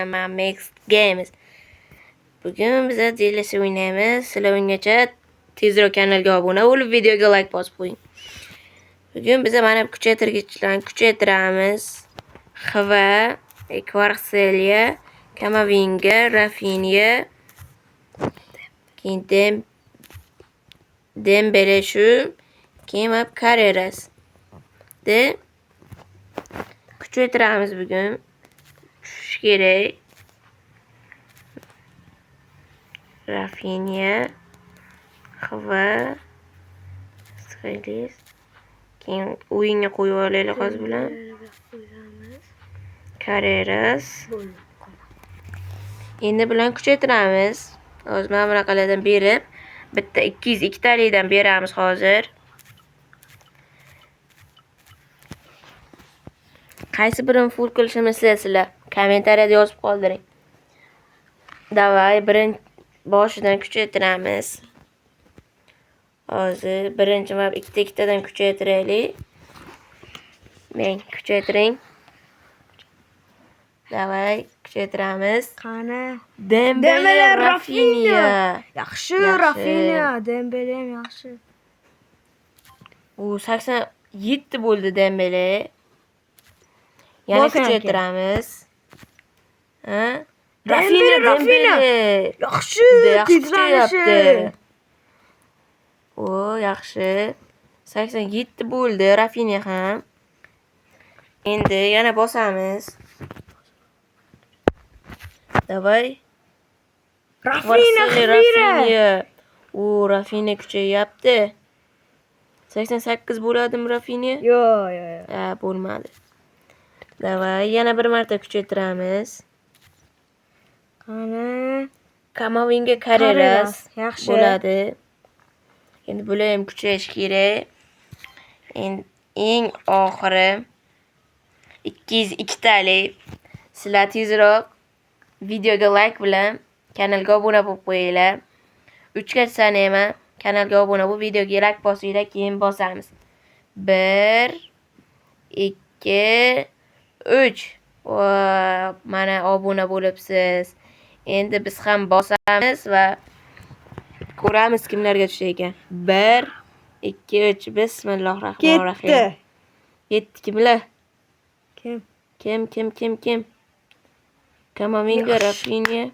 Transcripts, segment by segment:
Men Max Games. Bugun biz DLC o'ynaymiz. Sizlar ungacha tezroq kanalga obuna bo'lib, videoga like bosib qo'ying. Bugun biz mana kuchaytirgichlarni kuchaytiramiz. Xva, Kvarkseliya, Kamavinga, Rafinha, keyin Dembele shu, keyin Carreras. De kuchaytiramiz bugun. Tushish kerak. Rafinha, Xva, Sxelis. Keyin o'yinga qo'yib olaylik hozir bilan. Carreras. Endi bilan kuchaytiramiz. Hozir mana bunaqalardan berib, bitta 202 talikdan beramiz hozir. Qaysi birini full qilishimni sizlar kommentariyada yozib qoldiring. Davay, boshidan kuchaytiramiz. Hozir birinchi va ikkitadan kuchaytiraylik. Men kuchaytiring. Davay, kuchaytiramiz. Qani? Dembele, Rafinha. Yaxshi, Rafinha, Dembele ham yaxshi. U 87 bo'ldi Dembele. Yana kuchaytiramiz. Ha? Rafinha. Yaxshi, tezlanishi. O, yaxshi. 87 bo'ldi Rafinha ham. Endi yana bosamiz. Davay. Rafinha. O, Rafinha kuchayyapti. 88 bo'ladimi Rafinha? Yo'q. Ha, bo'lmadi. Davay, yana bir marta kuchaytiramiz. Qani? Kamavinga, Carreras yaxshi bo'ladi. Endi bular ham kuchayish kerak. Eng oxiri 202 talik. Sizlar tezroq videoga like bilan kanalga obuna bo'lib qo'yinglar. 3 ga sanayman. Kanalga obuna bo'lib, videoga like bosinglar, keyin bosamiz. 1 2 3. Mana obuna bo'libsiz. Endi biz ham bosamiz va ko'ramiz kimlarga tushar ekan. 1 2 3. Bismillahirrohmanirrohim. Yetdi kimlar? Kim? Kamavinga, Rafinha,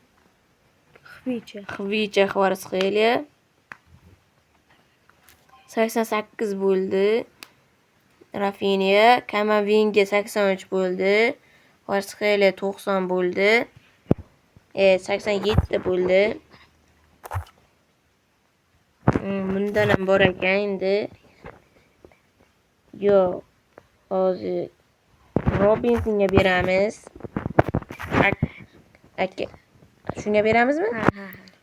Xvicha, Kvarsxeliya. 88 bo'ldi. Rafinha, Kamavinga 83 bo'ldi. Kvarsxeliya 90 bo'ldi. 87 bo'ldi. Bundan ham bor ekan endi. Yo'q. Hozir Robinsonga beramiz. Aka. Shunga beramizmi?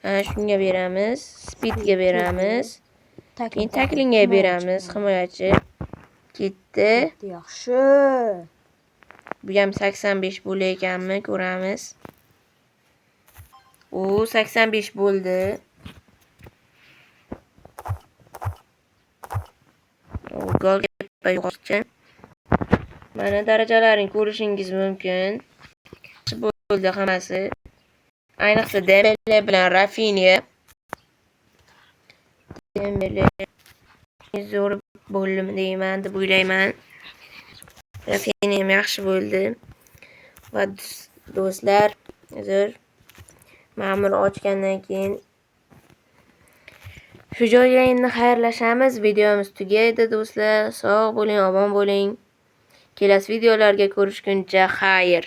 Ha, shunga beramiz. Speedga beramiz. Keyin taklingga beramiz. Himoyachi. Ketdi. Yaxshi. Bu ham 85 bo'lar ekanmi? Ko'ramiz. U 85 bo'ldi. Golga yo'qotchi. Mana darajalarini ko'rishingiz mumkin. Bo'ldi hammasi. Ayniqsa Dembele bilan Rafinha. Dembele zo'r bo'ldimi deyman deb o'ylayman. Rafinha ham yaxshi bo'ldi. Va do'stlar, hozir ma'mur ochgandan keyin shu joyga endi xayrlashamiz. Videomiz tugaydi do'stlar. Sog' bo'ling, omon bo'ling. Kelasi videolarga ko'rishguncha xayr.